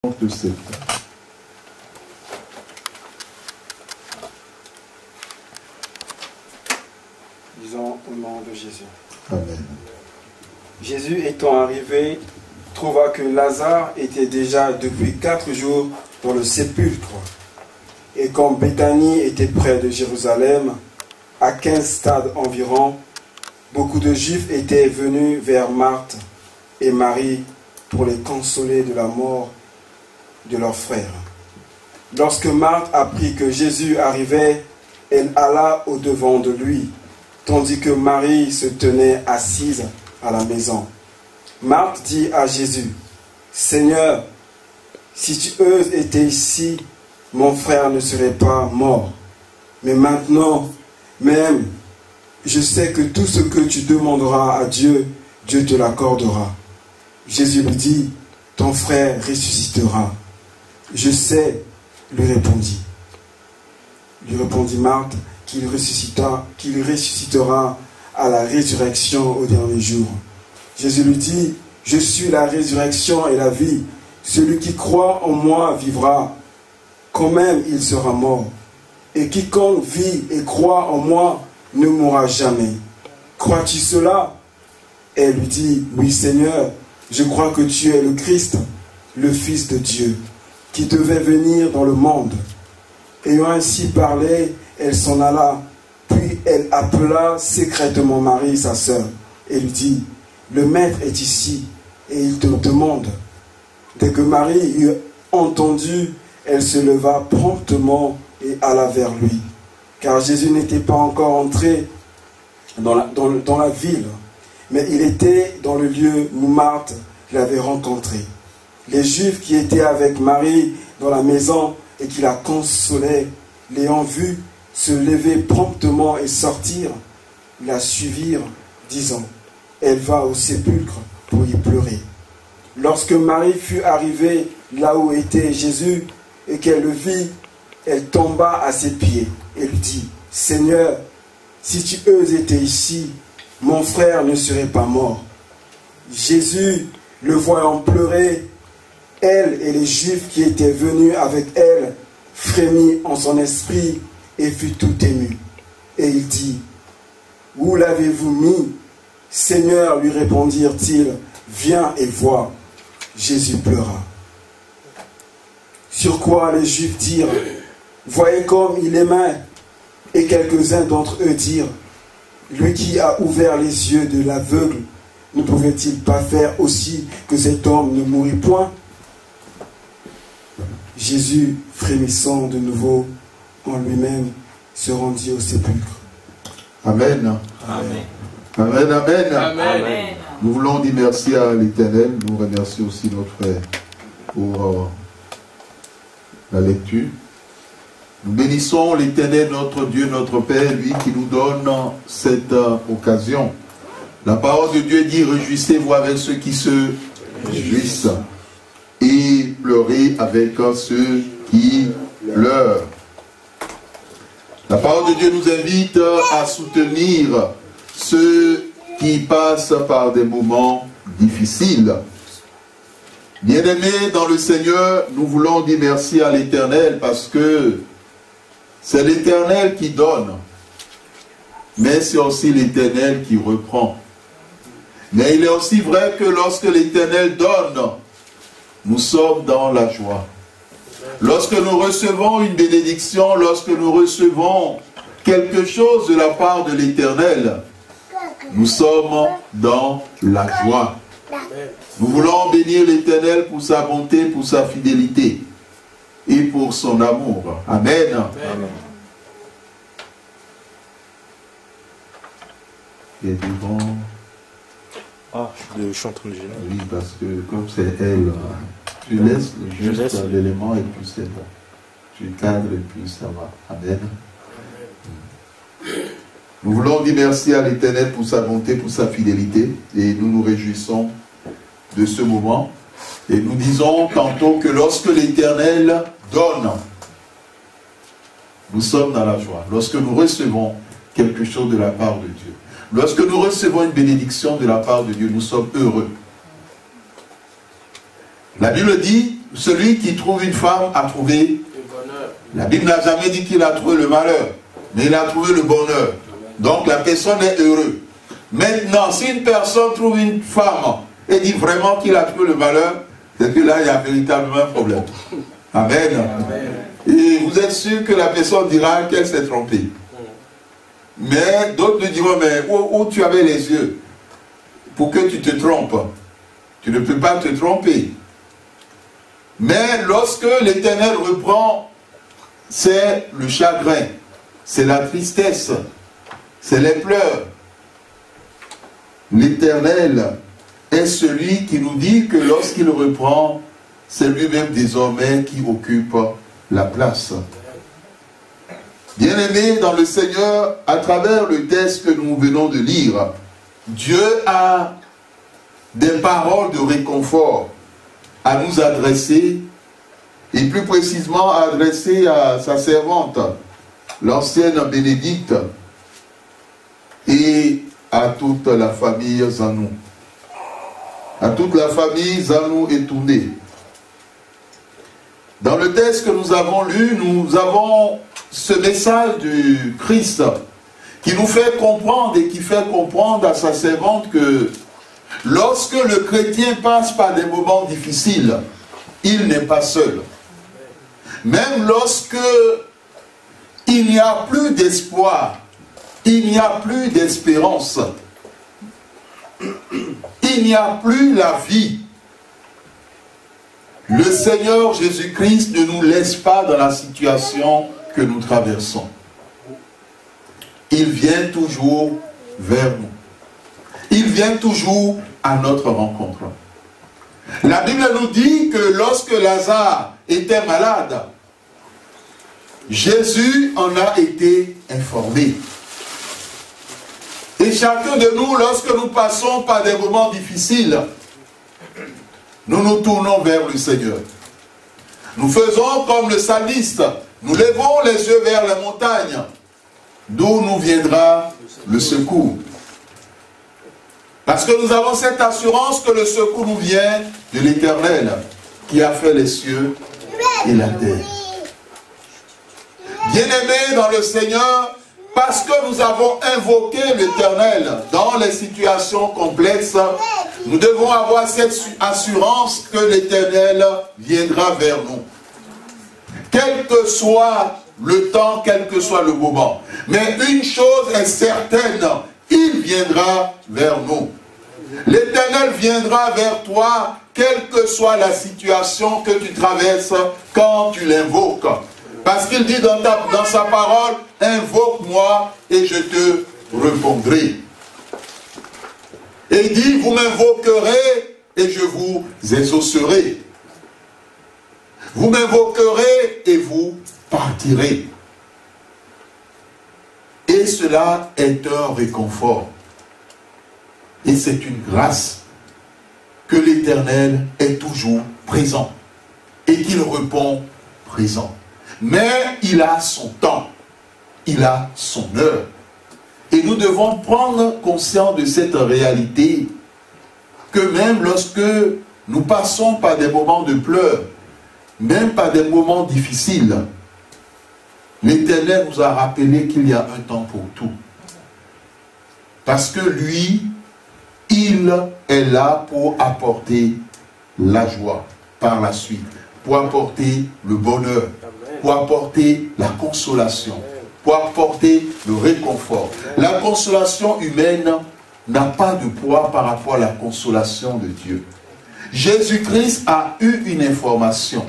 de cette. Disons au nom de Jésus. Amen. Jésus étant arrivé, trouva que Lazare était déjà depuis 4 jours dans le sépulcre. Et comme Béthanie était près de Jérusalem, à 15 stades environ, beaucoup de Juifs étaient venus vers Marthe et Marie pour les consoler de la mort de leur frère. Lorsque Marthe apprit que Jésus arrivait, elle alla au-devant de lui, tandis que Marie se tenait assise à la maison. Marthe dit à Jésus, « Seigneur, si tu euses été ici, mon frère ne serait pas mort. Mais maintenant, même, je sais que tout ce que tu demanderas à Dieu, Dieu te l'accordera. » Jésus lui dit, « Ton frère ressuscitera. » « Je sais, lui répondit Marthe, qu'il ressuscitera à la résurrection au dernier jour. Jésus lui dit, « Je suis la résurrection et la vie. Celui qui croit en moi vivra, quand même il sera mort. Et quiconque vit et croit en moi ne mourra jamais. Crois-tu cela ?» Elle lui dit, « Oui Seigneur, je crois que tu es le Christ, le Fils de Dieu, qui devait venir dans le monde. » Ayant ainsi parlé, elle s'en alla, puis elle appela secrètement Marie, sa sœur, et lui dit, « Le Maître est ici, et il te demande. » Dès que Marie eut entendu, elle se leva promptement et alla vers lui, car Jésus n'était pas encore entré dans la ville, mais il était dans le lieu où Marthe l'avait rencontré. Les Juifs qui étaient avec Marie dans la maison et qui la consolaient, l'ayant vue se lever promptement et sortir, la suivirent, disant, « Elle va au sépulcre pour y pleurer. » Lorsque Marie fut arrivée là où était Jésus et qu'elle le vit, elle tomba à ses pieds et lui dit, « Seigneur, si tu euses été ici, mon frère ne serait pas mort. » Jésus, le voyant pleurer, elle et les Juifs qui étaient venus avec elle frémit en son esprit et fut tout ému. Et il dit, « Où l'avez-vous mis ?» « Seigneur, lui répondirent-ils, viens et vois. » Jésus pleura. Sur quoi les Juifs dirent, « Voyez comme il aimait. » Et quelques-uns d'entre eux dirent, « Lui qui a ouvert les yeux de l'aveugle, ne pouvait-il pas faire aussi que cet homme ne mourût point ?» Jésus, frémissant de nouveau en lui-même, se rendit au sépulcre. Amen. Amen. Amen, amen. Amen. Nous voulons dire merci à l'Éternel. Nous remercions aussi notre frère pour la lecture. Nous bénissons l'Éternel, notre Dieu, notre Père, lui qui nous donne cette occasion. La parole de Dieu dit, réjouissez-vous avec ceux qui se réjouissent et pleurez avec ceux qui pleurent. La parole de Dieu nous invite à soutenir ceux qui passent par des moments difficiles. Bien-aimés dans le Seigneur, nous voulons dire merci à l'Éternel parce que c'est l'Éternel qui donne, mais c'est aussi l'Éternel qui reprend. Mais il est aussi vrai que lorsque l'Éternel donne, nous sommes dans la joie. Lorsque nous recevons une bénédiction, lorsque nous recevons quelque chose de la part de l'Éternel, nous sommes dans la joie. Nous voulons bénir l'Éternel pour sa bonté, pour sa fidélité et pour son amour. Amen. Amen. Et devant... Ah, je suis en train de gêner. Oui, parce que comme c'est elle, tu laisses juste l'élément et puis c'est bon. Tu cadres et puis ça va. Amen. Nous voulons dire merci à l'Éternel pour sa bonté, pour sa fidélité. Et nous nous réjouissons de ce moment. Et nous disons tantôt que lorsque l'Éternel donne, nous sommes dans la joie. Lorsque nous recevons quelque chose de la part de Dieu. Lorsque nous recevons une bénédiction de la part de Dieu, nous sommes heureux. La Bible dit, celui qui trouve une femme a trouvé le bonheur. La Bible n'a jamais dit qu'il a trouvé le malheur, mais il a trouvé le bonheur. Donc la personne est heureuse. Maintenant, si une personne trouve une femme et dit vraiment qu'il a trouvé le malheur, c'est que là, il y a véritablement un problème. Amen. Amen. Et vous êtes sûr que la personne dira qu'elle s'est trompée. Mais d'autres lui diront, mais où tu avais les yeux pour que tu te trompes? Tu ne peux pas te tromper. Mais lorsque l'Éternel reprend, c'est le chagrin, c'est la tristesse, c'est les pleurs. L'Éternel est celui qui nous dit que lorsqu'il reprend, c'est lui-même désormais qui occupe la place. Bien-aimés dans le Seigneur, à travers le texte que nous venons de lire, Dieu a des paroles de réconfort à nous adresser, et plus précisément à adresser à sa servante, l'ancienne Bénédicte, et à toute la famille Zanou. À toute la famille Zanou et Touné. Dans le texte que nous avons lu, nous avons ce message du Christ qui nous fait comprendre et qui fait comprendre à sa servante que lorsque le chrétien passe par des moments difficiles, il n'est pas seul. Même lorsque il n'y a plus d'espoir, il n'y a plus d'espérance, il n'y a plus la vie, le Seigneur Jésus-Christ ne nous laisse pas dans la situation que nous traversons. Il vient toujours vers nous. Il vient toujours à notre rencontre. La Bible nous dit que lorsque Lazare était malade, Jésus en a été informé. Et chacun de nous, lorsque nous passons par des moments difficiles, nous nous tournons vers le Seigneur. Nous faisons comme le psalmiste. Nous levons les yeux vers la montagne, d'où nous viendra le secours. Parce que nous avons cette assurance que le secours nous vient de l'Éternel, qui a fait les cieux et la terre. Bien-aimés dans le Seigneur, parce que nous avons invoqué l'Éternel dans les situations complexes, nous devons avoir cette assurance que l'Éternel viendra vers nous. Quel que soit le temps, quel que soit le moment. Mais une chose est certaine, il viendra vers nous. L'Éternel viendra vers toi, quelle que soit la situation que tu traverses quand tu l'invoques. Parce qu'il dit dans sa parole, invoque-moi et je te répondrai. Et il dit, vous m'invoquerez et je vous exaucerai. Vous m'invoquerez et vous partirez. Et cela est un réconfort. Et c'est une grâce que l'Éternel est toujours présent. Et qu'il répond présent. Mais il a son temps. Il a son heure. Et nous devons prendre conscience de cette réalité. Que même lorsque nous passons par des moments de pleurs, même par des moments difficiles, l'Éternel nous a rappelé qu'il y a un temps pour tout. Parce que lui, il est là pour apporter la joie par la suite, pour apporter le bonheur, pour apporter la consolation, pour apporter le réconfort. La consolation humaine n'a pas de poids par rapport à la consolation de Dieu. Jésus-Christ a eu une information.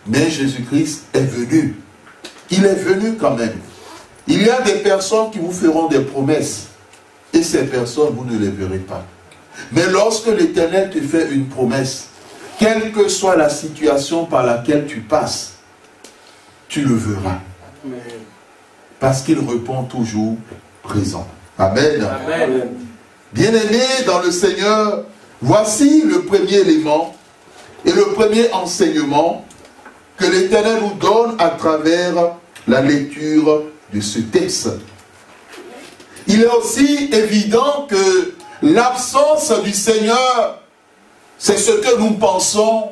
Mais Jésus-Christ est venu. Il est venu quand même. Il y a des personnes qui vous feront des promesses. Et ces personnes, vous ne les verrez pas. Mais lorsque l'Éternel te fait une promesse, quelle que soit la situation par laquelle tu passes, tu le verras. Parce qu'il répond toujours présent. Amen. Amen. Bien-aimés dans le Seigneur, voici le premier élément et le premier enseignement que l'Éternel nous donne à travers la lecture de ce texte. Il est aussi évident que l'absence du Seigneur, c'est ce que nous pensons,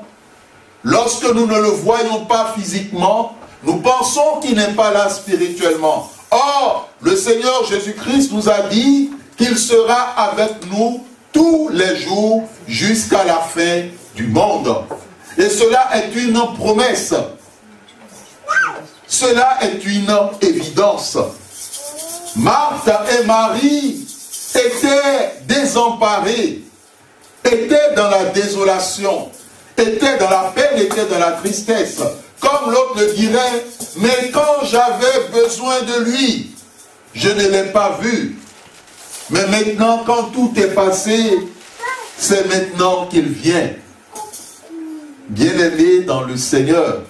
lorsque nous ne le voyons pas physiquement, nous pensons qu'il n'est pas là spirituellement. Or, le Seigneur Jésus-Christ nous a dit qu'il sera avec nous tous les jours jusqu'à la fin du monde. Et cela est une promesse. Cela est une évidence. Marthe et Marie étaient désemparées, étaient dans la désolation, étaient dans la peine, étaient dans la tristesse. Comme l'autre le dirait, mais quand j'avais besoin de lui, je ne l'ai pas vu. Mais maintenant, quand tout est passé, c'est maintenant qu'il vient. Bien-aimés dans le Seigneur,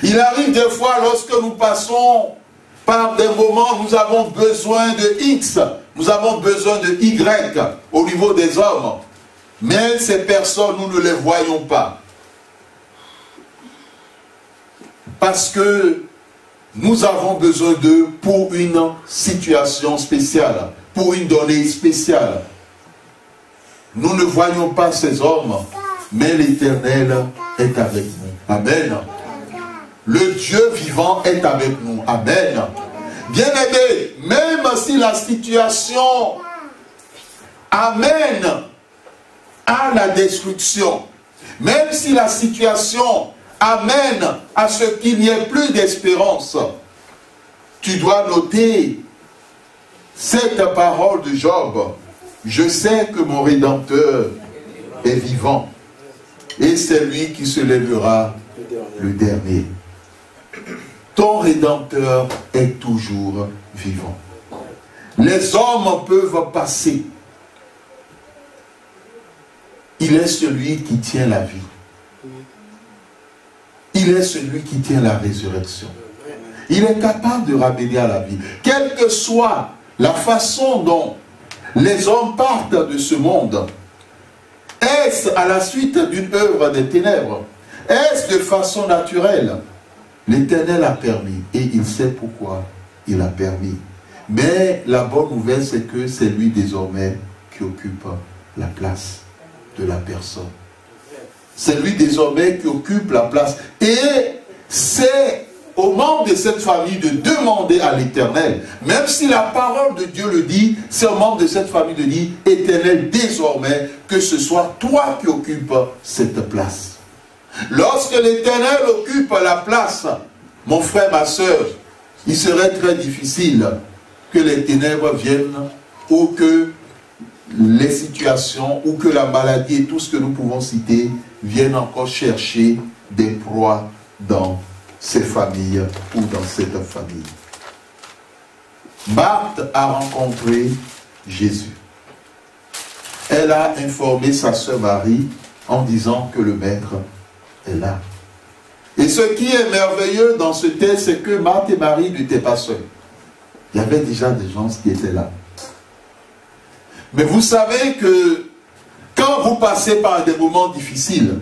il arrive des fois lorsque nous passons par des moments, nous avons besoin de X, nous avons besoin de Y au niveau des hommes. Mais ces personnes, nous ne les voyons pas. Parce que nous avons besoin d'eux pour une situation spéciale, pour une donnée spéciale. Nous ne voyons pas ces hommes, mais l'Éternel est avec nous. Amen. Le Dieu vivant est avec nous. Amen. Bien-aimés, même si la situation amène à la destruction, même si la situation amène à ce qu'il n'y ait plus d'espérance, tu dois noter cette parole de Job. Je sais que mon Rédempteur est vivant et c'est lui qui se lèvera le dernier. Ton Rédempteur est toujours vivant. Les hommes peuvent passer. Il est celui qui tient la vie. Il est celui qui tient la résurrection. Il est capable de ramener à la vie. Quelle que soit la façon dont les hommes partent de ce monde, est-ce à la suite d'une œuvre des ténèbres? Est-ce de façon naturelle? L'Éternel a permis et il sait pourquoi il a permis. Mais la bonne nouvelle, c'est que c'est lui désormais qui occupe la place de la personne. C'est lui désormais qui occupe la place. Et c'est aux membres de cette famille de demander à l'Éternel, même si la parole de Dieu le dit, c'est aux membres de cette famille de dire, Éternel, désormais, que ce soit toi qui occupes cette place. Lorsque l'Éternel occupe la place, mon frère, ma soeur, il serait très difficile que les ténèbres viennent ou que les situations ou que la maladie et tout ce que nous pouvons citer viennent encore chercher des proies dans ces familles ou dans cette famille. Marthe a rencontré Jésus. Elle a informé sa sœur Marie en disant que le Maître est là. Et ce qui est merveilleux dans ce texte, c'est que Marthe et Marie n'étaient pas seuls. Il y avait déjà des gens qui étaient là. Mais vous savez que quand vous passez par des moments difficiles,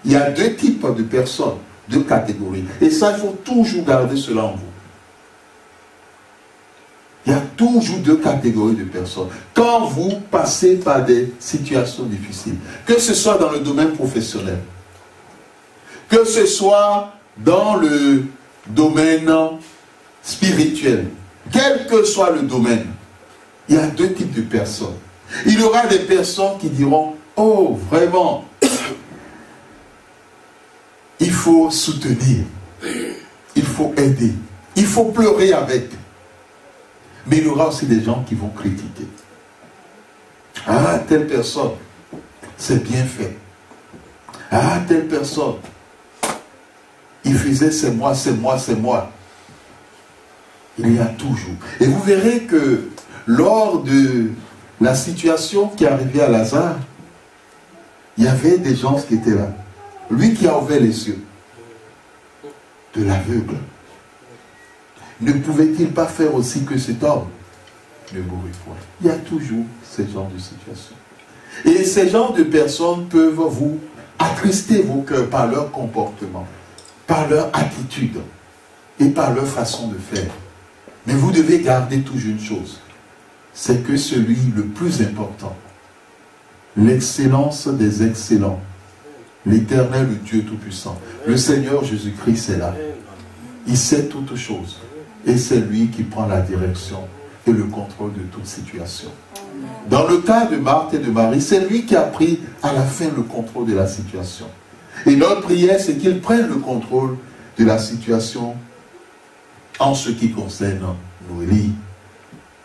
il y a deux types de personnes, deux catégories. Et ça, il faut toujours garder cela en vous. Il y a toujours deux catégories de personnes. Quand vous passez par des situations difficiles, que ce soit dans le domaine professionnel, que ce soit dans le domaine spirituel, quel que soit le domaine, il y a deux types de personnes. Il y aura des personnes qui diront, oh, vraiment, il faut soutenir, il faut aider, il faut pleurer avec. Mais il y aura aussi des gens qui vont critiquer. Ah, telle personne, c'est bien fait. Ah, telle personne, il faisait c'est moi, c'est moi, c'est moi. Il y a toujours. Et vous verrez que lors de la situation qui arrivait à Lazare, il y avait des gens qui étaient là. Lui qui a ouvert les yeux de l'aveugle, ne pouvait-il pas faire aussi que cet homme ne mourût point? Il y a toujours ce genre de situation. Et ces genres de personnes peuvent vous attrister vos cœurs par leur comportement, par leur attitude et par leur façon de faire. Mais vous devez garder toujours une chose, c'est que celui le plus important, l'excellence des excellents, L'Éternel, le Dieu Tout-Puissant. Le Seigneur Jésus-Christ est là. Il sait toutes choses. Et c'est lui qui prend la direction et le contrôle de toute situation. Dans le cas de Marthe et de Marie, c'est lui qui a pris à la fin le contrôle de la situation. Et notre prière, c'est qu'il prenne le contrôle de la situation en ce qui concerne Noélie,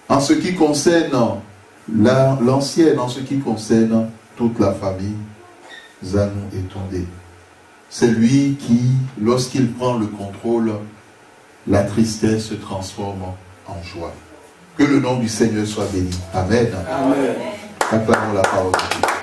en ce qui concerne l'ancienne, en ce qui concerne toute la famille Zanou et Tondé. C'est lui qui, lorsqu'il prend le contrôle, la tristesse se transforme en joie. Que le nom du Seigneur soit béni. Amen. Amen. Acclamons la parole de Dieu.